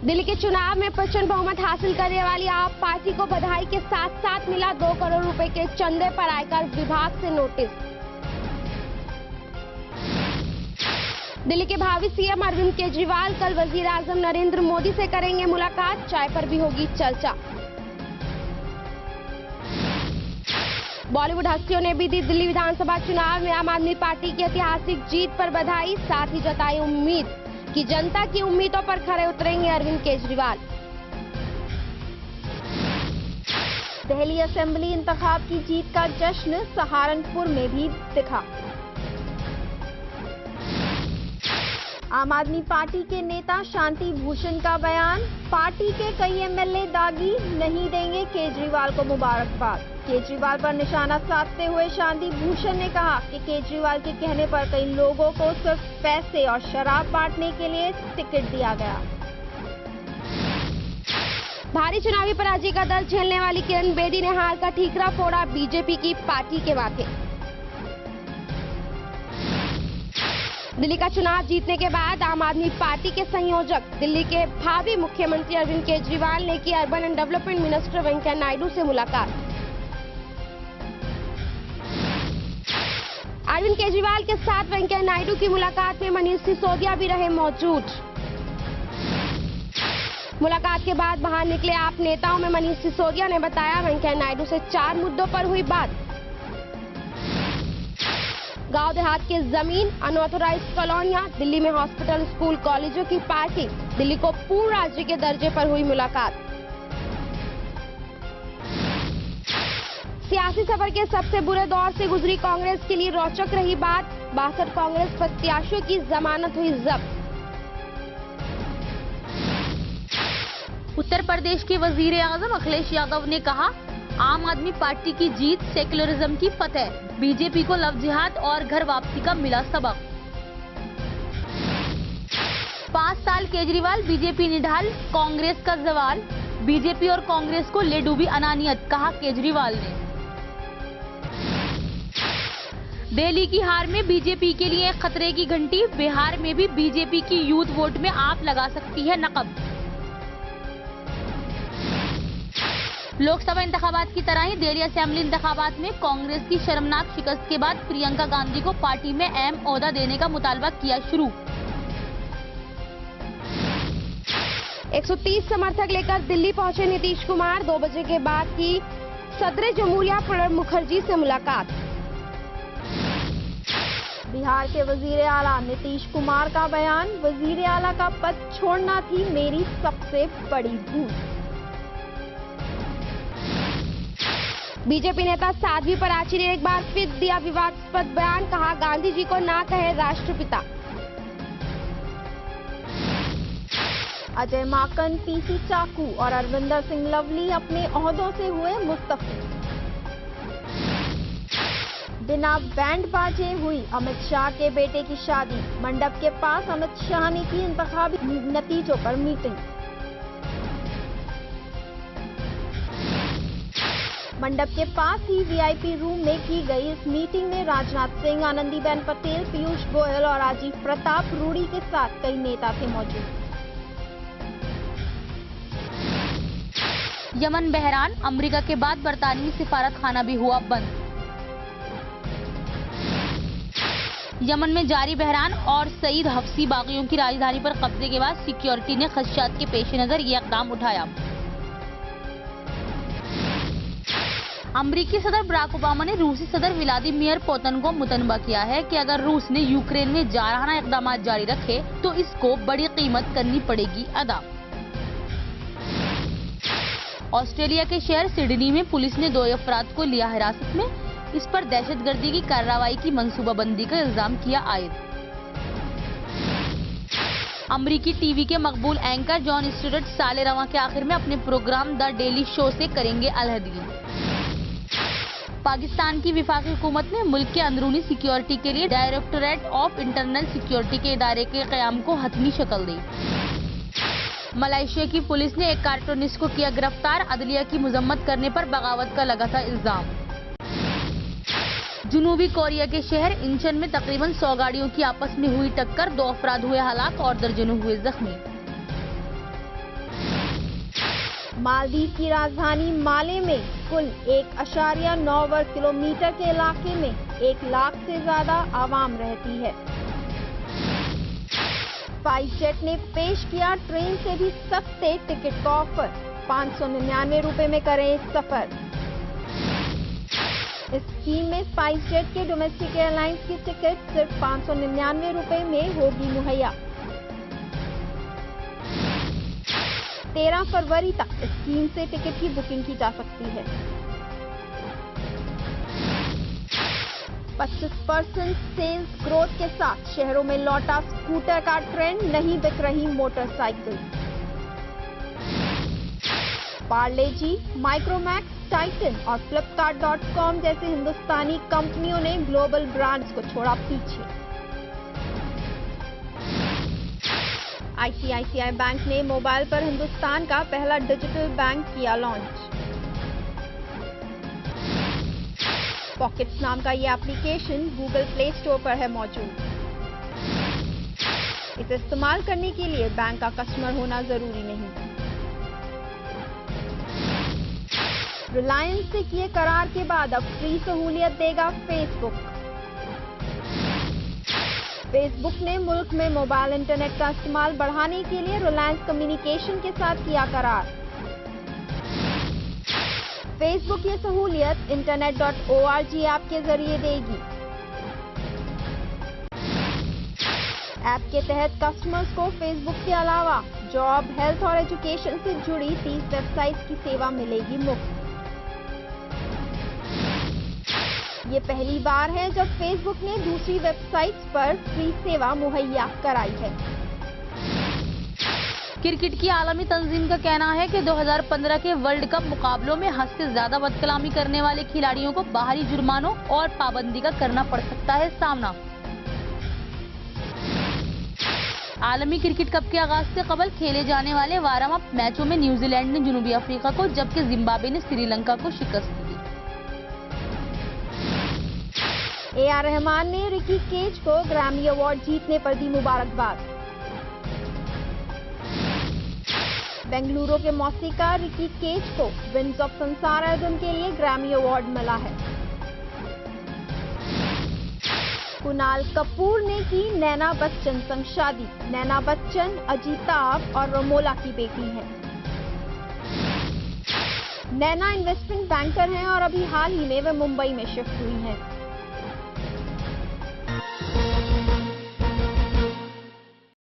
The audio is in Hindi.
दिल्ली के चुनाव में प्रचंड बहुमत हासिल करने वाली आप पार्टी को बधाई के साथ साथ मिला 2 करोड़ रुपए के चंदे पर आयकर विभाग से नोटिस। दिल्ली के भावी सीएम अरविंद केजरीवाल कल वजीर आजम नरेंद्र मोदी से करेंगे मुलाकात, चाय पर भी होगी चर्चा। बॉलीवुड हस्तियों ने भी दी दिल्ली विधानसभा चुनाव में आम आदमी पार्टी की ऐतिहासिक जीत पर बधाई, साथ ही जताई उम्मीद कि जनता की उम्मीदों पर खरे उतरेंगे अरविंद केजरीवाल। दिल्ली असेंबली इंतखाब की जीत का जश्न सहारनपुर में भी दिखा। आम आदमी पार्टी के नेता शांति भूषण का बयान, पार्टी के कई एमएलए दागी, नहीं देंगे केजरीवाल को मुबारकबाद। केजरीवाल पर निशाना साधते हुए शांति भूषण ने कहा कि केजरीवाल के कहने पर कई लोगों को सिर्फ पैसे और शराब बांटने के लिए टिकट दिया गया। भारी चुनावी पराजय का दर्द झेलने वाली किरण बेदी ने हार का ठीकरा फोड़ा, बीजेपी की पार्टी के माथे। दिल्ली का चुनाव जीतने के बाद आम आदमी पार्टी के संयोजक दिल्ली के भावी मुख्यमंत्री अरविंद केजरीवाल ने की urban and development minister Venkaiah Naidu से मुलाकात। अरविंद केजरीवाल के साथ वेंकैया नायडू की मुलाकात में मनीष सिसोदिया भी रहे मौजूद। मुलाकात के बाद बाहर निकले आप नेताओं में मनीष सिसोदिया ने बताया वेंकैया नायडू से 4 मुद्दों पर हुई बात। गांव देहात की जमीन, अनऑथोराइज्ड कॉलोनियां, दिल्ली में हॉस्पिटल, स्कूल, कॉलेजों की पार्टी, दिल्ली को पूर्ण राज्य के दर्जे पर हुई मुलाकात। सियासी सफर के सबसे बुरे दौर से गुजरी कांग्रेस के लिए रोचक रही बात, 62 कांग्रेस प्रत्याशियों की जमानत हुई जब्त। उत्तर प्रदेश के वजीर आजम अखिलेश यादव ने कहा, आम आदमी पार्टी की जीत सेक्युलरिज्म की फतेह, बीजेपी को लव जिहाद और घर वापसी का मिला सबक। 5 साल केजरीवाल, बीजेपी निढाल, कांग्रेस का जवाल, बीजेपी और कांग्रेस को ले डूबी अनानियत, कहा केजरीवाल ने। दिल्ली की हार में बीजेपी के लिए खतरे की घंटी, बिहार में भी बीजेपी की यूथ वोट में आप लगा सकती है नकब। लोकसभा इंतखाबात की तरह ही दिल्ली असेंबली इंतखाबात में कांग्रेस की शर्मनाक शिकस्त के बाद प्रियंका गांधी को पार्टी में अहम ओहदा देने का मुतालबा किया शुरू। 130 समर्थक लेकर दिल्ली पहुंचे नीतीश कुमार, 2 बजे के बाद की सदर जमहूरिया प्रणब मुखर्जी से मुलाकात। बिहार के वजीर आला नीतीश कुमार का बयान, वजीर आला का पद छोड़ना थी मेरी सबसे बड़ी भूल। बीजेपी नेता साध्वी प्राची ने एक बार फिर दिया विवादास्पद बयान, कहा गांधी जी को ना कहे राष्ट्रपिता। अजय माकन, पीसी चाकू और अरविंदर सिंह लवली अपने ओहदों से हुए मुस्तफी। बिना बैंड बाजे हुई अमित शाह के बेटे की शादी, मंडप के पास अमित शाह ने की इंतखाबी नतीजों पर मीटिंग। मंडप के पास ही वीआईपी रूम में की गई इस मीटिंग में राजनाथ सिंह, आनंदीबेन पटेल, पीयूष गोयल और राजीव प्रताप रूडी के साथ कई नेता थे मौजूद। यमन बहरान, अमेरिका के बाद बरतानवी सिफारत खाना भी हुआ बंद। यमन में जारी बहरान और सईद हफ्सी बागियों की राजधानी पर कब्जे के बाद सिक्योरिटी ने खदशात के पेश नजर ये इकदाम उठाया। अमेरिकी सदर बराक ओबामा ने रूसी सदर व्लादिमीर पुतिन को मुतनबा किया है कि अगर रूस ने यूक्रेन में जारहाना इकदाम जारी रखे तो इसको बड़ी कीमत करनी पड़ेगी अदा। ऑस्ट्रेलिया के शहर सिडनी में पुलिस ने 2 अफराद को लिया हिरासत में, इस पर दहशतगर्दी की कार्रवाई की मंसूबाबंदी का इल्जाम किया आयद। अमेरिकी टीवी के मकबूल एंकर जॉन स्टुअर्ट साल रवां के आखिर में अपने प्रोग्राम द डेली शो से करेंगे अलहदगी। पाकिस्तान की विफाकी हुकूमत ने मुल्क के अंदरूनी सिक्योरिटी के लिए डायरेक्टोरेट ऑफ इंटरनल सिक्योरिटी के इदारे के क़याम को हतमी शक्ल दी। मलेशिया की पुलिस ने एक कार्टूनिस्ट को किया गिरफ्तार, अदलिया की मजम्मत करने पर बगावत का लगा था इल्जाम। जनूबी कोरिया के शहर इंचन में तकरीबन 100 गाड़ियों की आपस में हुई टक्कर, 2 अफराद हुए हलाक और दर्जनों हुए जख्मी। मालदीव की राजधानी माले में कुल 1.9 वर्ग किलोमीटर के इलाके में 1 लाख से ज्यादा आवाम रहती है। स्पाइसजेट ने पेश किया ट्रेन से भी सस्ते टिकट का ऑफर, 599 रुपए में करें सफर। इस स्कीम में स्पाइसजेट के डोमेस्टिक एयरलाइंस की टिकट सिर्फ 599 रुपए में होगी मुहैया। 13 फरवरी तक इस स्कीम से टिकट की बुकिंग की जा सकती है। 25% सेल्स ग्रोथ के साथ शहरों में लौटा स्कूटर का ट्रेंड, नहीं बिक रही मोटरसाइकिल। पार्ले जी, माइक्रोमैक्स, टाइटन और फ्लिपकार्ट.com जैसे हिंदुस्तानी कंपनियों ने ग्लोबल ब्रांड्स को छोड़ा पीछे। ICICI बैंक ने मोबाइल पर हिंदुस्तान का पहला डिजिटल बैंक किया लॉन्च। पॉकेट्स नाम का ये एप्लीकेशन गूगल प्ले स्टोर पर है मौजूद। इसे इस्तेमाल करने के लिए बैंक का कस्टमर होना जरूरी नहीं। रिलायंस से किए करार के बाद अब फ्री सहूलियत देगा फेसबुक। फेसबुक ने मुल्क में मोबाइल इंटरनेट का इस्तेमाल बढ़ाने के लिए रिलायंस कम्युनिकेशन के साथ किया करार। फेसबुक ये सहूलियत internet.org ऐप के जरिए देगी। ऐप के तहत कस्टमर्स को फेसबुक के अलावा जॉब, हेल्थ और एजुकेशन से जुड़ी 30 वेबसाइट्स की सेवा मिलेगी मुफ्त। ये पहली बार है जब फेसबुक ने दूसरी वेबसाइट्स पर फ्री सेवा मुहैया कराई है। क्रिकेट की आलमी तंजीम का कहना है कि 2015 के वर्ल्ड कप मुकाबलों में हद से ज्यादा बदकलामी करने वाले खिलाड़ियों को बाहरी जुर्मानों और पाबंदी का करना पड़ सकता है सामना। आलमी क्रिकेट कप के आगाज से कबल खेले जाने वाले वार्म अप मैचों में न्यूजीलैंड ने जनूबी अफ्रीका को, जबकि जिम्बाब्वे ने श्रीलंका को शिकस्त दी। AR रहमान ने रिकी केज को ग्रैमी अवार्ड जीतने पर दी मुबारकबाद। बेंगलुरु के मौसीकार रिकी केज को विंड्स ऑफ संसार एल्बम के लिए ग्रैमी अवार्ड मिला है। कुणाल कपूर ने की नैना बच्चन संग शादी। नैना बच्चन अजिताभ और रमोला की बेटी हैं। नैना इन्वेस्टमेंट बैंकर हैं और अभी हाल ही में वे मुंबई में शिफ्ट हुई हैं।